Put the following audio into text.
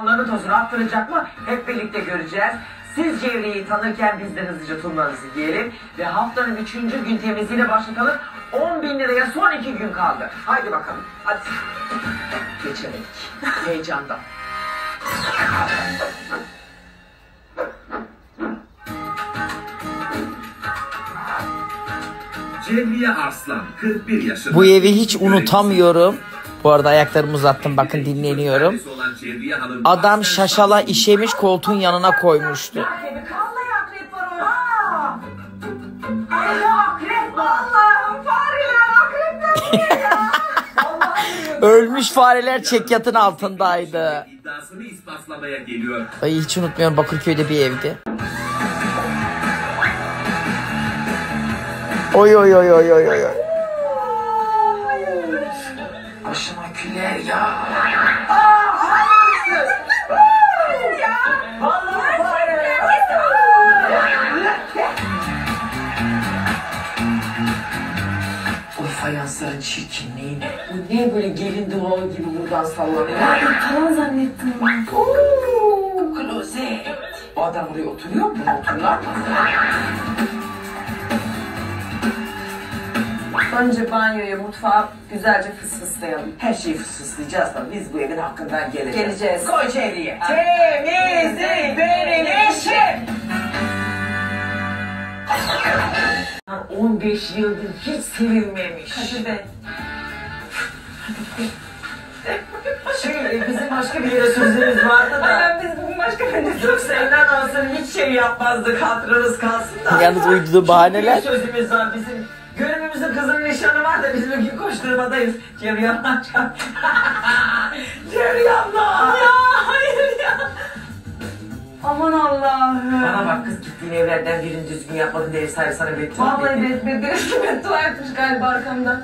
Onların tozunu attıracak mı? Hep birlikte göreceğiz. Siz Cevriye'yi tanırken biz de hızlıca turlarınızı diyelim. Ve haftanın 3. gün temizliğiyle başlatalım. 10.000 liraya son 2 gün kaldı. Haydi bakalım. Hadi. Geçemedik. Heyecandan. Cevriye Arslan, 41 yaşında. Bu evi hiç unutamıyorum. Bu arada ayaklarımı uzattım, bakın dinleniyorum. Adam şaşala işemiş, koltuğun yanına koymuştu. Vallahi akrep var orada. Akrep Allah'ım, fareler akrepler ya. Ölmüş fareler çekyatın altındaydı. İddiasını ispatlamaya geliyor. Ay, hiç unutmuyorum, Bakırköy'de bir evdi. Oy oy oy oy oy oy. Başıma güler ya. Bu fayansların çirkinliği ne? Bu niye böyle gelin duvağı gibi buradan sallanıyor? Falan zannettim ben. Ooo, klozet. O adam buraya oturuyor mu? Otururlar mı? Önce banyoya, mutfağa güzelce fısfıslayalım. Her şeyi fısfıslayacağız da biz bu evin hakkından geleceğiz. Geleceğiz. Koy Cevriye. Temizlik benim işim. 15 yıldır hiç sevilmemiş. Hadi be. Bizim başka bir yere sözümüz vardı da. Biz bugün başka bir Yoksa inan olsun hiç şey yapmazdık, hatırınız kalsın da. Yalnız uyduduğu bahaneler. Bir sözümüz var bizim. Gönlümüzün kızının nişanı var da biz bugün koşturmadayız. Cevriye abla çarp. Cevriye abla. Ya hayır ya. Aman Allah'ım. Bana bak kız, gittiğin evlerden birini düzgün yapmadın diye ev sahibi sana beddua Vallahi etti. birisi beddua etmiş galiba arkamda.